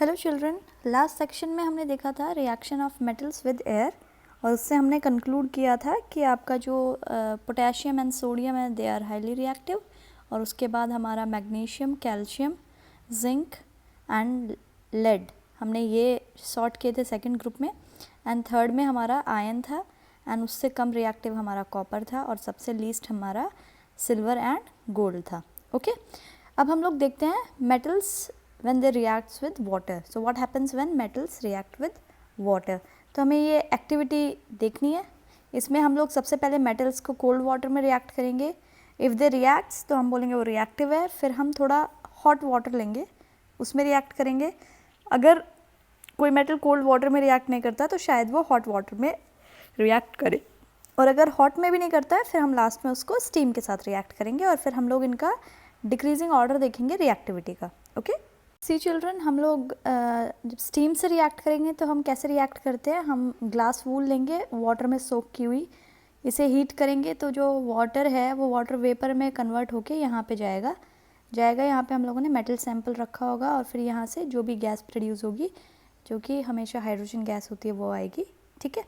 Hello children, last section में हमने देखा था reaction of metals with air और उससे हमने कंक्लूड किया था कि आपका जो पोटेशियम एंड सोडियम है दे आर हाईली रिएक्टिव, और उसके बाद हमारा magnesium, calcium, zinc and lead हमने ये सॉर्ट किए थे सेकंड ग्रुप में, एंड थर्ड में हमारा आयन था, एंड उससे कम रिएक्टिव हमारा कॉपर था, और सबसे लीस्ट हमारा सिल्वर एंड गोल्ड था। ओके, अब हम लोग देखते हैं metals when they reacts with water. So what happens when metals react with water? तो हमें ये एक्टिविटी देखनी है। इसमें हम लोग सबसे पहले मेटल्स को कोल्ड वाटर में रिएक्ट करेंगे। इफ़ दे रिएक्ट्स तो हम बोलेंगे वो रिएक्टिव है। फिर हम थोड़ा हॉट वाटर लेंगे, उसमें रिएक्ट करेंगे। अगर कोई मेटल कोल्ड वाटर में रिएक्ट नहीं करता तो शायद वो हॉट वाटर में रिएक्ट करे, और अगर हॉट में भी नहीं करता है फिर हम लास्ट में उसको स्टीम के साथ रिएक्ट करेंगे, और फिर हम लोग इनका डिक्रीजिंग ऑर्डर देखेंगे रिएक्टिविटी का। ओके, सी चिल्ड्रन, हम लोग जब स्टीम से रिएक्ट करेंगे तो हम कैसे रिएक्ट करते हैं, हम ग्लास वूल लेंगे वाटर में सोक की हुई, इसे हीट करेंगे तो जो वाटर है वो वाटर वेपर में कन्वर्ट होके यहाँ पे जाएगा। यहाँ पे हम लोगों ने मेटल सैंपल रखा होगा, और फिर यहाँ से जो भी गैस प्रोड्यूस होगी, जो कि हमेशा हाइड्रोजन गैस होती है, वो आएगी। ठीक है,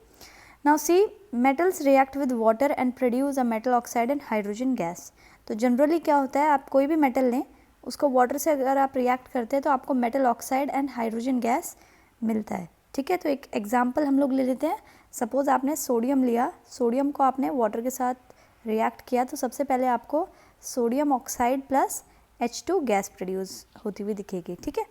now see metals react with water and produce a metal oxide and hydrogen gas. तो जनरली क्या होता है, आप कोई भी मेटल लें, उसको वाटर से अगर आप रिएक्ट करते हैं तो आपको metal oxide and hydrogen gas मिलता है। ठीक है, तो एक एग्जांपल हम लोग ले लेते हैं। सपोज़ आपने सोडियम लिया, सोडियम को आपने वाटर के साथ रिएक्ट किया, तो सबसे पहले आपको sodium oxide plus H2 gas produce होती हुई दिखेगी। ठीक है,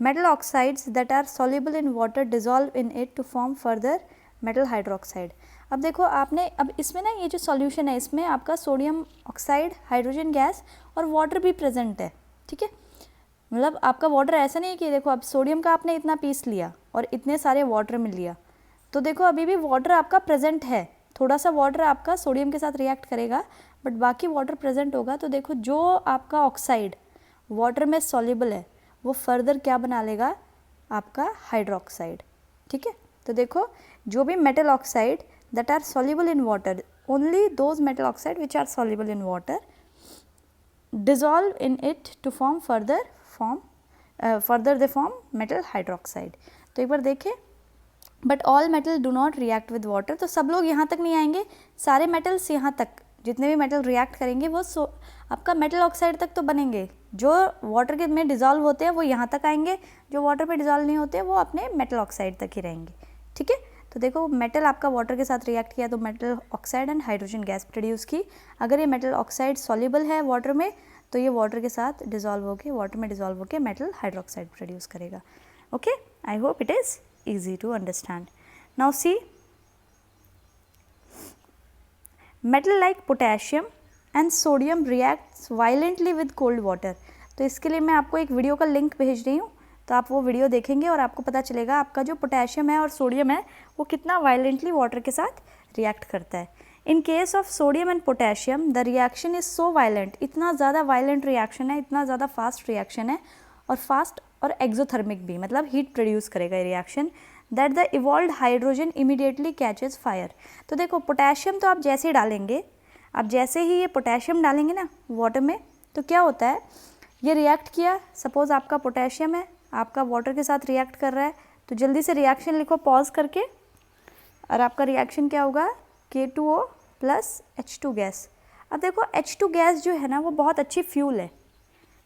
metal oxides that are soluble in water dissolve in it to form further metal hydroxide. अब देखो आपने, अब इसमें ना ये जो सॉल्यूशन है इसमें आपका सोडियम ऑक्साइड, हाइड्रोजन गैस और वाटर भी प्रेजेंट है। ठीक है, मतलब आपका वाटर ऐसा नहीं है कि देखो अब सोडियम का आपने इतना पीस लिया और इतने सारे वाटर में लिया, तो देखो अभी भी वाटर आपका प्रेजेंट है। थोड़ा सा वाटर आपका सोडियम के साथ रिएक्ट करेगा, बट बाकी वाटर प्रेजेंट होगा। तो देखो जो आपका ऑक्साइड वाटर में सॉल्युबल है वो फर्दर क्या बना लेगा, आपका हाइड्रोक्साइड। ठीक है, तो देखो जो भी metal oxide that are soluble in water, only those metal oxide which are soluble in water dissolve in it to form further they form metal hydroxide। तो एक बार देखें, but all metal do not react with water। तो सब लोग यहाँ तक नहीं आएंगे, सारे metals यहाँ तक, जितने भी metal react करेंगे वो आपका metal oxide तक तो बनेंगे। जो water के में dissolve होते हैं वो यहाँ तक आएंगे, जो water पे dissolve नहीं होते वो अपने metal oxide तक ही रहेंगे। ठीक है, तो देखो मेटल आपका वाटर के साथ रिएक्ट किया तो metal oxide and hydrogen gas produce की। अगर ये मेटल ऑक्साइड सॉल्युबल है वाटर में तो ये वाटर के साथ डिजॉल्व होके, वाटर में डिजॉल्व होके मेटल हाइड्रोक्साइड प्रोड्यूस करेगा। Okay, I hope it is easy to understand. Now see, metal like potassium and sodium reacts violently with cold water. तो इसके लिए मैं आपको एक वीडियो का लिंक भेज रही हूँ, तो आप वो वीडियो देखेंगे और आपको पता चलेगा आपका जो पोटेशियम है और सोडियम है वो कितना वायलेंटली वाटर के साथ रिएक्ट करता है। In case of sodium and potassium the reaction is so violent, इतना ज़्यादा वायलेंट रिएक्शन है, इतना ज़्यादा फास्ट रिएक्शन है, और फास्ट और एक्सोथर्मिक भी, मतलब हीट प्रोड्यूस करेगा ये reaction, that the evolved hydrogen immediately catches fire. तो देखो पोटेशियम तो आप जैसे ही डालेंगे, आप जैसे ही ये पोटेशियम डालेंगे ना वाटर में, तो क्या होता है, ये रिएक्ट किया, सपोज़ आपका पोटेशियम है, आपका वाटर के साथ रिएक्ट कर रहा है, तो जल्दी से रिएक्शन लिखो पॉज करके, और आपका रिएक्शन क्या होगा, K2O प्लस H2 गैस। अब देखो H2 गैस जो है ना वो बहुत अच्छी फ्यूल है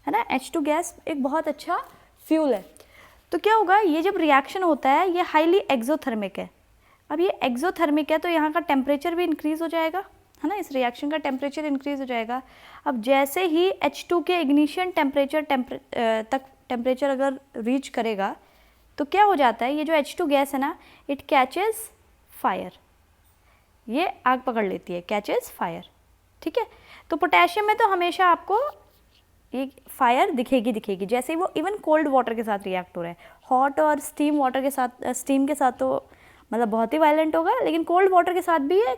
ना, H2 गैस एक बहुत अच्छा फ्यूल है। तो क्या होगा, ये जब रिएक्शन होता है ये हाईली एक्सोथर्मिक है। अब ये एक्सोथर्मिक है तो यहाँ का टेम्परेचर भी इंक्रीज़ हो जाएगा, है ना, इस रिएक्शन का टेम्परेचर इंक्रीज़ हो जाएगा। अब जैसे ही H2 के इग्निशन टेम्परेचर अगर रीच करेगा तो क्या हो जाता है, ये जो H2 गैस है ना, इट कैचेस फायर, ये आग पकड़ लेती है, कैचेस फायर। ठीक है, तो पोटेशियम में तो हमेशा आपको ये फायर दिखेगी जैसे ही वो इवन कोल्ड वाटर के साथ रिएक्ट हो रहा है। हॉट और स्टीम वाटर के साथ, स्टीम के साथ तो मतलब बहुत ही वायलेंट होगा, लेकिन कोल्ड वाटर के साथ भी ये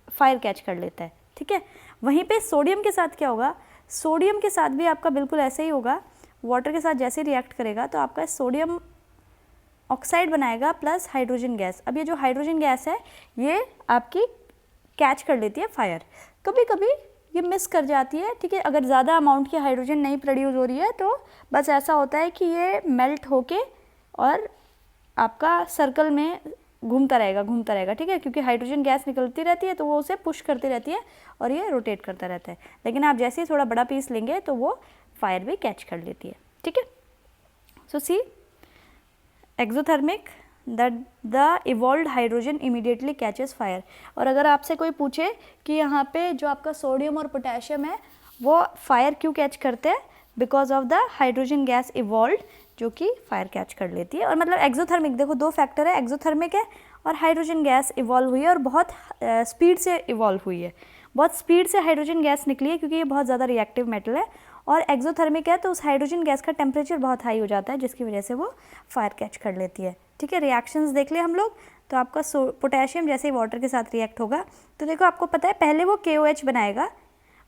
फायर कैच कर लेता है। ठीक है, वहीं पे सोडियम के साथ क्या होगा, सोडियम के साथ भी आपका बिल्कुल ऐसे ही होगा, वाटर के साथ जैसे रिएक्ट करेगा तो आपका सोडियम ऑक्साइड बनाएगा प्लस हाइड्रोजन गैस। अब ये जो हाइड्रोजन गैस है ये आपकी कैच कर लेती है फायर, कभी कभी ये मिस कर जाती है। ठीक है, अगर ज़्यादा अमाउंट की हाइड्रोजन नहीं प्रोड्यूस हो रही है तो बस ऐसा होता है कि ये मेल्ट होके और आपका सर्कल में घूमता रहेगा, ठीक है, क्योंकि हाइड्रोजन गैस निकलती रहती है तो वो उसे पुश करती रहती है और ये रोटेट करता रहता है। लेकिन आप जैसे ही थोड़ा बड़ा पीस लेंगे तो वो फायर भी कैच कर लेती है, ठीक है। So see exothermic the evolved hydrogen immediately catches fire. और अगर आपसे कोई पूछे कि यहाँ पे जो आपका सोडियम और पोटेशियम है वो फायर क्यों कैच करते हैं, because of the hydrogen gas evolved जो कि फायर कैच कर लेती है। और मतलब एक्सोथर्मिक, देखो दो फैक्टर है, एक्सोथर्मिक है और हाइड्रोजन गैस इवॉल्व हुई है और बहुत स्पीड से इवॉल्व हुई है, बहुत स्पीड से हाइड्रोजन गैस निकली है क्योंकि ये बहुत ज़्यादा रिएक्टिव मेटल है। और एक्सोथर्मिक है तो उस हाइड्रोजन गैस का टेम्परेचर बहुत हाई हो जाता है जिसकी वजह से वो फायर कैच कर लेती है, ठीक है। रिएक्शंस देख लिए हम लोग। तो आपका पोटेशियम जैसे ही वाटर के साथ रिएक्ट होगा तो देखो आपको पता है पहले वो KOH बनाएगा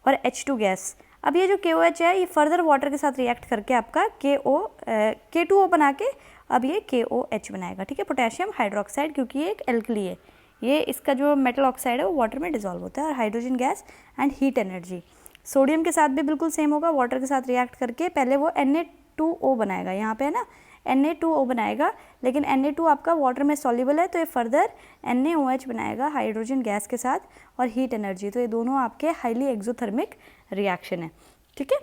और H2 गैस। अब ये जो KOH है ये फर्दर वाटर के साथ रिएक्ट करके आपका K2O बना के अब ये KOH बनाएगा, ठीक है, पोटेशियम हाइड्रोक्साइड, क्योंकि ये एक एल्कली है। ये इसका जो मेटल ऑक्साइड है वो वाटर में डिसॉल्व होता है। और hydrogen gas and heat energy, sodium के साथ भी बिल्कुल सेम होगा, वाटर के साथ रिएक्ट करके पहले वो Na2O बनाएगा, यहाँ पे है ना Na2O बनाएगा, लेकिन Na2 आपका वाटर में सॉल्युबल है तो ये फर्दर NaOH बनाएगा हाइड्रोजन गैस के साथ। और हीट एनर्जी, तो ये दोनों आपके हाईली एक्सोथर्मिक रिएक्शन है, ठीक है।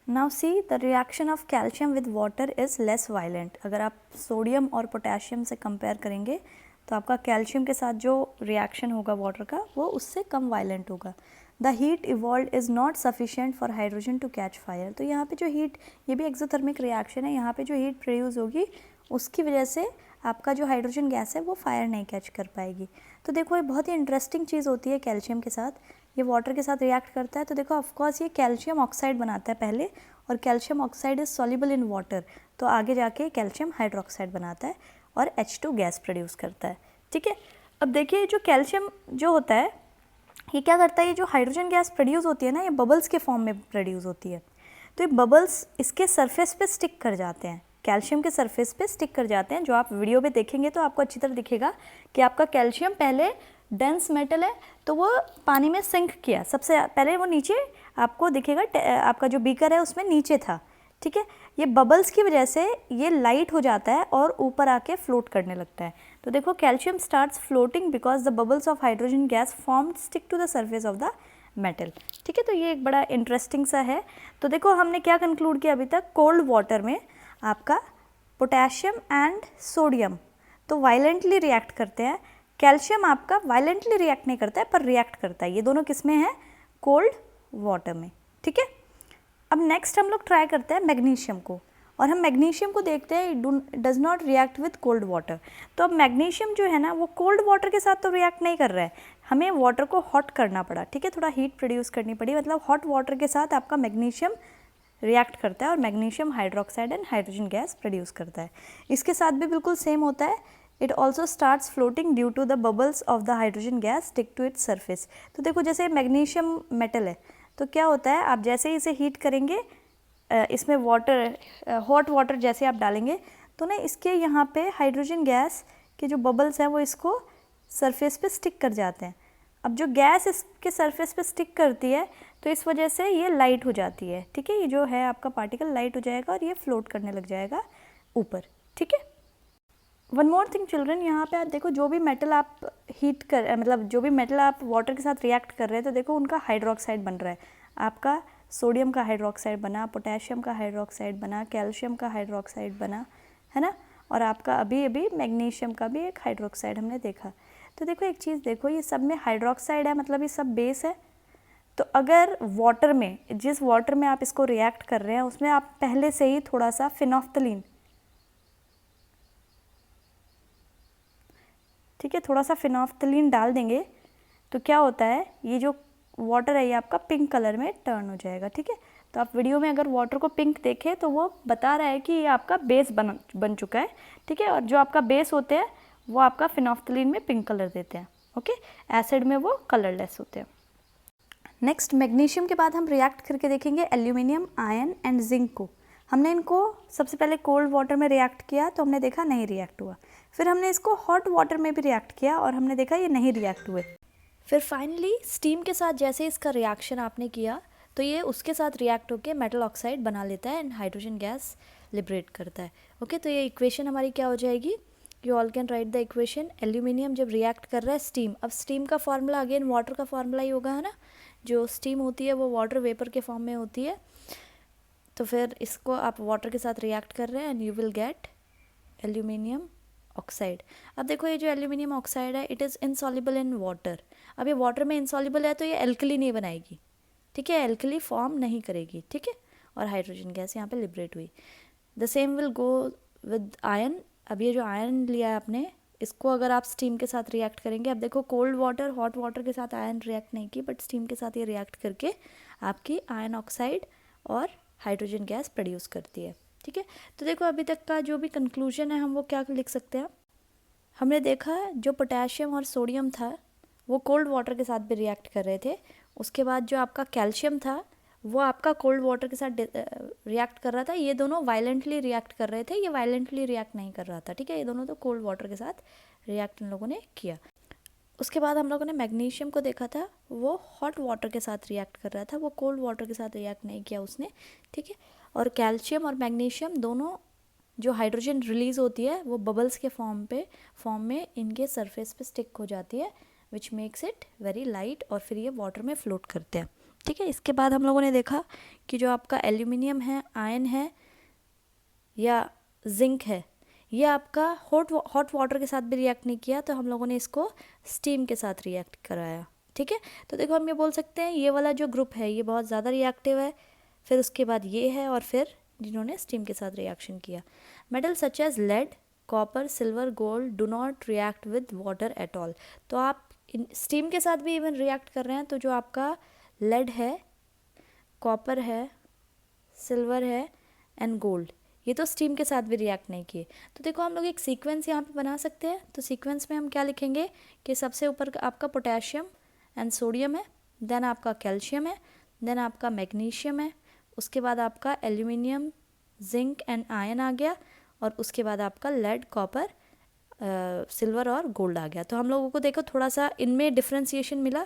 Now see the reaction of calcium with water is less violent. अगर आप सोडियम और पोटेशियम से कंपेयर करेंगे तो आपका कैल्शियम के साथ जो रिएक्शन होगा वाटर का वो उससे कम वायलेंट होगा। The heat evolve is not sufficient for hydrogen to catch fire. तो यहाँ पे जो हीट, ये भी एक्सोथर्मिक रिएक्शन है, यहाँ पे जो हीट प्रोड्यूस होगी उसकी वजह से आपका जो हाइड्रोजन गैस है वो फायर नहीं कैच कर पाएगी। तो देखो ये बहुत ही इंटरेस्टिंग चीज़ होती है कैल्शियम के साथ, ये वाटर के साथ रिएक्ट करता है तो देखो ऑफकोर्स ये कैल्शियम ऑक्साइड बनाता है पहले, और calcium oxide is soluble in water, तो आगे जाके कैल्शियम हाइड्रोक्साइड बनाता है और H2 गैस प्रोड्यूस करता है, ठीक है। अब देखिए जो कैल्शियम जो होता है ये क्या करता है, ये जो हाइड्रोजन गैस प्रोड्यूस होती है ना ये बबल्स के फॉर्म में प्रोड्यूस होती है। तो ये बबल्स इसके सरफेस पे स्टिक कर जाते हैं, कैल्शियम के सरफेस पे स्टिक कर जाते हैं। जो आप वीडियो पे देखेंगे तो आपको अच्छी तरह दिखेगा कि आपका कैल्शियम पहले डेंस मेटल है तो वो पानी में सिंक किया, सबसे पहले वो नीचे आपको दिखेगा, आपका जो बीकर है उसमें नीचे था, ठीक है। ये बबल्स की वजह से ये लाइट हो जाता है और ऊपर आके फ्लोट करने लगता है। तो देखो calcium starts floating because the bubbles of hydrogen gas form stick to the surface of the metal, ठीक है। तो ये एक बड़ा इंटरेस्टिंग सा है। तो देखो हमने क्या कंक्लूड किया अभी तक, कोल्ड वाटर में आपका पोटेशियम एंड सोडियम तो वायलेंटली रिएक्ट करते हैं, कैल्शियम आपका वायलेंटली रिएक्ट नहीं करता है पर रिएक्ट करता है। ये दोनों किस में है, कोल्ड वाटर में, ठीक है। अब नेक्स्ट हम लोग ट्राई करते हैं मैग्नीशियम को, और हम मैग्नीशियम को देखते हैं does not react with cold water. तो अब मैग्नीशियम जो है ना वो कोल्ड वाटर के साथ तो रिएक्ट नहीं कर रहा है, हमें वाटर को हॉट करना पड़ा, ठीक है, थोड़ा हीट प्रोड्यूस करनी पड़ी, मतलब हॉट वाटर के साथ आपका मैग्नीशियम रिएक्ट करता है और magnesium hydroxide and hydrogen gas produce करता है। इसके साथ भी बिल्कुल सेम होता है, it also starts floating due to the bubbles of the hydrogen gas stick to its surface. तो देखो जैसे मैग्नीशियम मेटल है तो क्या होता है, आप जैसे ही इसे हीट करेंगे इसमें वाटर, हॉट वाटर जैसे आप डालेंगे तो ना इसके यहाँ पे हाइड्रोजन गैस के जो बबल्स हैं वो इसको सरफेस पे स्टिक कर जाते हैं। अब जो गैस इसके सरफेस पे स्टिक करती है तो इस वजह से ये लाइट हो जाती है, ठीक है, ये जो है आपका पार्टिकल लाइट हो जाएगा और ये फ्लोट करने लग जाएगा ऊपर, ठीक है। वन मोर थिंग चिल्ड्रन, यहाँ पे आप देखो जो भी मेटल आप हीट कर, मतलब जो भी मेटल आप वाटर के साथ रिएक्ट कर रहे हैं तो देखो उनका हाइड्रोक्साइड बन रहा है, आपका सोडियम का हाइड्रोक्साइड बना, पोटेशियम का हाइड्रोक्साइड बना, कैल्शियम का हाइड्रोक्साइड बना, है ना, और आपका अभी अभी मैग्नीशियम का भी एक हाइड्रोक्साइड हमने देखा। तो देखो एक चीज़ देखो, ये सब में हाइड्रोक्साइड है, मतलब ये सब बेस है। तो अगर वाटर में, जिस वाटर में आप इसको रिएक्ट कर रहे हैं उसमें आप पहले से ही थोड़ा सा फिनोफ्थलीन, ठीक है, थोड़ा सा फिनोफ्थलीन डाल देंगे तो क्या होता है, ये जो वाटर है ये आपका पिंक कलर में टर्न हो जाएगा, ठीक है। तो आप वीडियो में अगर वाटर को पिंक देखें तो वो बता रहा है कि ये आपका बेस बन चुका है, ठीक है। और जो आपका बेस होते हैं वो आपका फिनोफ्थलीन में पिंक कलर देते हैं, ओके, एसिड में वो कलरलेस होते हैं। नेक्स्ट मैग्नीशियम के बाद हम रिएक्ट करके देखेंगे एल्यूमिनियम, आयरन एंड जिंक को। हमने इनको सबसे पहले कोल्ड वाटर में रिएक्ट किया तो हमने देखा नहीं रिएक्ट हुआ, फिर हमने इसको हॉट वाटर में भी रिएक्ट किया और हमने देखा ये नहीं रिएक्ट हुए, फिर फाइनली स्टीम के साथ जैसे इसका रिएक्शन आपने किया तो ये उसके साथ रिएक्ट होकर मेटल ऑक्साइड बना लेता है एंड हाइड्रोजन गैस लिबरेट करता है। ओके, तो ये इक्वेशन हमारी क्या हो जाएगी, you all can write the equation. Aluminium जब रिएक्ट कर रहा है स्टीम, अब स्टीम का फार्मूला अगेन वाटर का फार्मूला ही होगा, है ना, जो स्टीम होती है वो वाटर वेपर के फॉर्म में होती है, तो फिर इसको आप वाटर के साथ रिएक्ट कर रहे हैं and you will get aluminium oxide. अब देखो ये जो एल्यूमिनियम ऑक्साइड है it is insoluble in water. अब ये वाटर में इनसॉल्युबल है तो ये एल्कली नहीं बनाएगी, ठीक है, एल्कली फॉर्म नहीं करेगी, ठीक है, और हाइड्रोजन गैस यहाँ पे लिबरेट हुई। The same will go with ion. अब ये जो आयन लिया है आपने, इसको अगर आप स्टीम के साथ रिएक्ट करेंगे, अब देखो कोल्ड वाटर हॉट वाटर के साथ आयन रिएक्ट नहीं की, बट स्टीम के साथ ये रिएक्ट करके आपकी आयन ऑक्साइड और हाइड्रोजन गैस प्रोड्यूस करती है, ठीक है। तो देखो अभी तक का जो भी कंक्लूजन है हम वो क्या लिख सकते हैं, हमने देखा जो पोटेशियम और सोडियम था वो कोल्ड वाटर के साथ भी रिएक्ट कर रहे थे, उसके बाद जो आपका कैल्शियम था वो आपका कोल्ड वाटर के साथ रिएक्ट कर रहा था, ये दोनों वायलेंटली रिएक्ट कर रहे थे, ये वायलेंटली रिएक्ट नहीं कर रहा था, ठीक है, ये दोनों तो कोल्ड वाटर के साथ रिएक्ट इन लोगों ने किया। उसके बाद हम लोगों ने मैग्नीशियम को देखा था, वो हॉट वाटर के साथ रिएक्ट कर रहा था, वो कोल्ड वाटर के साथ रिएक्ट नहीं किया उसने, ठीक है। और कैल्शियम और मैग्नीशियम दोनों जो हाइड्रोजन रिलीज़ होती है वो बबल्स के फॉर्म में इनके सरफेस पे स्टिक हो जाती है, which makes it very light, और फिर ये वाटर में फ्लोट करते हैं, ठीक है। इसके बाद हम लोगों ने देखा कि जो आपका एल्यूमिनियम है, आयन है या जिंक है, ये आपका हॉट वाटर के साथ भी रिएक्ट नहीं किया, तो हम लोगों ने इसको स्टीम के साथ रिएक्ट कराया, ठीक है। तो देखो हम ये बोल सकते हैं ये वाला जो ग्रुप है ये बहुत ज़्यादा रिएक्टिव है, फिर उसके बाद ये है, और फिर जिन्होंने स्टीम के साथ रिएक्शन किया। Metal such as lead, copper, silver, gold do not react with water at all. तो आप स्टीम के साथ भी इवन रिएक्ट कर रहे हैं, तो जो आपका लेड है, कॉपर है, सिल्वर है एंड गोल्ड, ये तो स्टीम के साथ भी रिएक्ट नहीं किए। तो देखो हम लोग एक सीक्वेंस यहाँ पे बना सकते हैं। तो सीक्वेंस में हम क्या लिखेंगे कि सबसे ऊपर आपका पोटेशियम एंड सोडियम है, देन आपका कैल्शियम है, देन आपका मैग्नीशियम है, उसके बाद आपका एल्यूमिनियम, जिंक एंड आयन आ गया, और उसके बाद आपका लेड, कॉपर, सिल्वर और गोल्ड आ गया। तो हम लोगों को देखो थोड़ा सा इनमें डिफ्रेंसिएशन मिला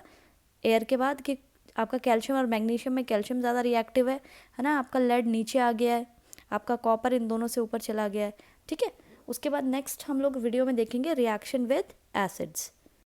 एयर के बाद कि आपका कैल्शियम और मैग्नीशियम में कैल्शियम ज़्यादा रिएक्टिव है ना, आपका लेड नीचे आ गया है, आपका कॉपर इन दोनों से ऊपर चला गया है, ठीक है। उसके बाद नेक्स्ट हम लोग वीडियो में देखेंगे रिएक्शन विद एसिड्स।